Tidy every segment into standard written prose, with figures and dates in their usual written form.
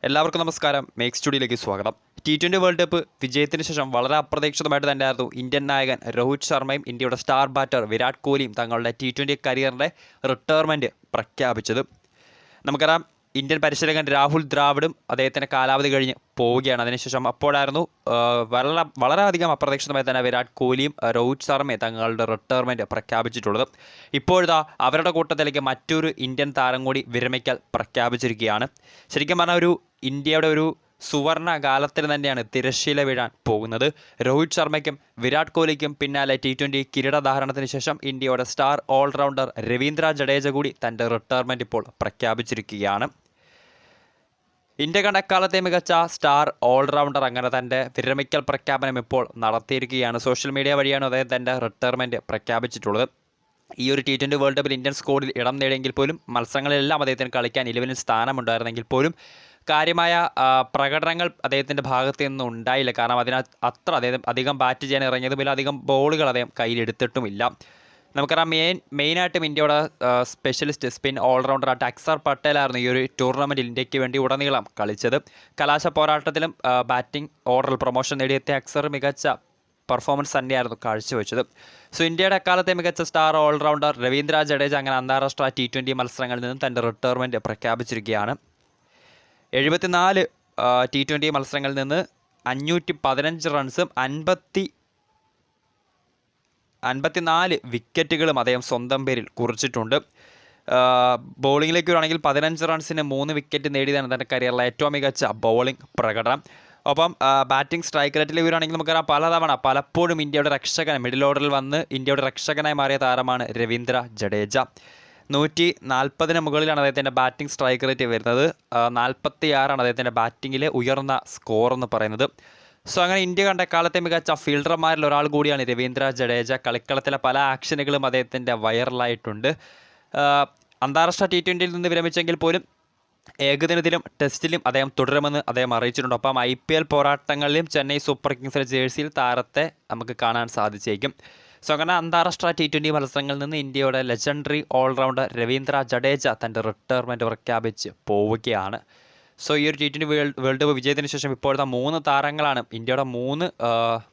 എല്ലാവർക്കും നമസ്കാരം. മേക്ക് സ്റ്റുഡിയോയിലേക്ക് സ്വാഗതം. T20 വേൾഡ് കപ്പ് വിജയത്തിന് ശേഷം വളരെ അപ്രതീക്ഷിതമായിട്ട് തന്നെയായിരുന്നു ഇന്ത്യൻ നായകൻ രോഹിത് ശർമ്മയും ഇന്ത്യയുടെ സ്റ്റാർ ബാറ്റർ വിരാട് കോഹ്ലിയും തങ്ങളുടെ T20 കരിയറിൻ്റെ റിട്ടയർമെൻറ്റ് പ്രഖ്യാപിച്ചത്. നമുക്കറിയാം, ഇന്ത്യൻ പരിശീലകൻ രാഹുൽ ദ്രാവിഡും അദ്ദേഹത്തിൻ്റെ കാലാവധി കഴിഞ്ഞ് പോവുകയാണ്. അതിനുശേഷം അപ്പോഴായിരുന്നു വളരെയധികം അപ്രതീക്ഷിതമായി തന്നെ വിരാട് കോഹ്ലിയും രോഹിത് ശർമ്മയും തങ്ങളുടെ റിട്ടയർമെൻറ്റ് പ്രഖ്യാപിച്ചിട്ടുള്ളത്. ഇപ്പോഴിതാ അവരുടെ കൂട്ടത്തിലേക്ക് മറ്റൊരു ഇന്ത്യൻ താരം കൂടി വിരമിക്കൽ പ്രഖ്യാപിച്ചിരിക്കുകയാണ്. ശരിക്കും പറഞ്ഞാൽ ഇന്ത്യയുടെ ഒരു സുവർണ കാലത്തിൽ തന്നെയാണ് തിരശ്ശീല വീഴാൻ പോകുന്നത്. രോഹിത് ശർമ്മയ്ക്കും വിരാട് കോഹ്ലിക്കും പിന്നാലെ T20 കിരീടധാരണത്തിന് ശേഷം ഇന്ത്യയുടെ സ്റ്റാർ ഓൾറൗണ്ടർ രവീന്ദ്ര ജഡേജ കൂടി തൻ്റെ റിട്ടയർമെൻറ്റ് ഇപ്പോൾ പ്രഖ്യാപിച്ചിരിക്കുകയാണ്. ഇന്ത്യ കണ്ട എക്കാലത്തെ മികച്ച സ്റ്റാർ ഓൾറൗണ്ടർ അങ്ങനെ തൻ്റെ വിരമിക്കൽ പ്രഖ്യാപനം ഇപ്പോൾ നടത്തിയിരിക്കുകയാണ്. സോഷ്യൽ മീഡിയ വഴിയാണ് അദ്ദേഹം തൻ്റെ റിട്ടയർമെൻറ്റ് പ്രഖ്യാപിച്ചിട്ടുള്ളത്. ഈ ഒരു T20 വേൾഡ് കപ്പിൽ ഇന്ത്യൻ സ്ക്വാഡിൽ ഇടം നേടിയെങ്കിൽ പോലും മത്സരങ്ങളിലെല്ലാം അദ്ദേഹത്തിന് കളിക്കാൻ 11 സ്ഥാനമുണ്ടായിരുന്നെങ്കിൽ പോലും കാര്യമായ പ്രകടനങ്ങൾ അദ്ദേഹത്തിൻ്റെ ഭാഗത്ത് നിന്നും ഉണ്ടായില്ല. കാരണം അദ്ദേഹം അധികം ബാറ്റ് ചെയ്യാൻ ഇറങ്ങിയതുമില്ല, അധികം ബോളുകൾ അദ്ദേഹം കയ്യിലെടുത്തിട്ടുമില്ല. നമുക്കറിയാം, മെയിനായിട്ടും ഇന്ത്യയുടെ സ്പെഷ്യലിസ്റ്റ് സ്പിൻ ഓൾറൗണ്ടറായിട്ട് അക്സർ പട്ടേലായിരുന്നു ഈ ഒരു ടൂർണമെൻറ്റിൽ ഇന്ത്യക്ക് വേണ്ടി ഉടനീളം കളിച്ചത്. കലാശ പോരാട്ടത്തിലും ബാറ്റിംഗ് ഓർഡറിൽ പ്രൊമോഷൻ നേടിയെത്തിയ അക്സർ മികച്ച പെർഫോമൻസ് തന്നെയായിരുന്നു കാഴ്ചവെച്ചത്. സോ ഇന്ത്യയുടെ അക്കാലത്തെ മികച്ച സ്റ്റാർ ഓൾറൗണ്ടർ രവീന്ദ്ര ജഡേജ അങ്ങനെ അന്താരാഷ്ട്ര T20 മത്സരങ്ങളിൽ നിന്നും തൻ്റെ റിട്ടയർമെൻറ്റ് പ്രഖ്യാപിച്ചിരിക്കുകയാണ്. 74 T20 മത്സരങ്ങളിൽ നിന്ന് 515 റൺസും 54 വിക്കറ്റുകളും അദ്ദേഹം സ്വന്തം പേരിൽ കുറിച്ചിട്ടുണ്ട്. ബോളിങ്ങിലേക്ക് വരുവാണെങ്കിൽ 15 റൺസിന് 3 വിക്കറ്റ് നേടിയതാണ് തൻ്റെ കരിയറിലെ ഏറ്റവും മികച്ച ബോളിംഗ് പ്രകടനം. ഒപ്പം ബാറ്റിംഗ് സ്ട്രൈക്ക് റേറ്റിലേക്ക് വരുവാണെങ്കിൽ നമുക്കറിയാം, പലപ്പോഴും ഇന്ത്യയുടെ രക്ഷകൻ മിഡിൽ ഓർഡറിൽ വന്ന് ഇന്ത്യയുടെ രക്ഷകനായി മാറിയ താരമാണ് രവീന്ദ്ര ജഡേജ. 140 മുകളിലാണ് അദ്ദേഹത്തിൻ്റെ ബാറ്റിംഗ് സ്ട്രൈക്ക് റേറ്റ് വരുന്നത്. 46 അദ്ദേഹത്തിൻ്റെ ബാറ്റിങ്ങിലെ ഉയർന്ന സ്കോർ എന്ന് പറയുന്നത്. സോ അങ്ങനെ ഇന്ത്യ കണ്ട കാലത്തെ മികച്ച ഫീൽഡർമാരിൽ ഒരാൾ കൂടിയാണ് രവീന്ദ്ര ജഡേജ. കളിക്കളത്തിലെ പല ആക്ഷനുകളും അദ്ദേഹത്തിൻ്റെ വൈറലായിട്ടുണ്ട്. അന്താരാഷ്ട്ര T20 നിന്ന് വിരമിച്ചെങ്കിൽ പോലും ഏകദിനത്തിലും ടെസ്റ്റിലും അദ്ദേഹം തുടരുമെന്ന് അദ്ദേഹം അറിയിച്ചിട്ടുണ്ട്. ഒപ്പം IPL പോരാട്ടങ്ങളിലും ചെന്നൈ സൂപ്പർ കിങ്സിലെ ജേഴ്സിയിൽ താരത്തെ നമുക്ക് കാണാൻ സാധിച്ചേക്കും. സോ അങ്ങനെ അന്താരാഷ്ട്ര T20 മത്സരങ്ങളിൽ നിന്ന് ഇന്ത്യയുടെ ലെജൻഡറി ഓൾറൗണ്ടർ രവീന്ദ്ര ജഡേജ തൻ്റെ റിട്ടയർമെൻറ്റ് പ്രഖ്യാപിച്ച് പോവുകയാണ്. സോ ഈ ഒരു T20 വേൾഡ് കപ്പ് വിജയത്തിന് ശേഷം ഇപ്പോഴത്തെ 3 താരങ്ങളാണ്, ഇന്ത്യയുടെ 3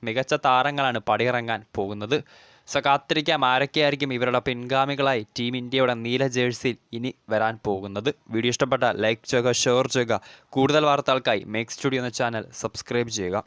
മികച്ച താരങ്ങളാണ് പടിയിറങ്ങാൻ പോകുന്നത്. സോ കാത്തിരിക്കാം ആരൊക്കെയായിരിക്കും ഇവരുടെ പിൻഗാമികളായി ടീം ഇന്ത്യയുടെ നീല ജേഴ്സിയിൽ ഇനി വരാൻ പോകുന്നത്. വീഡിയോ ഇഷ്ടപ്പെട്ടാൽ ലൈക്ക് ചെയ്യുക, ഷെയർ ചെയ്യുക. കൂടുതൽ വാർത്തകൾക്കായി മേക്ക് സ്റ്റുഡിയോ എന്ന ചാനൽ സബ്സ്ക്രൈബ് ചെയ്യുക.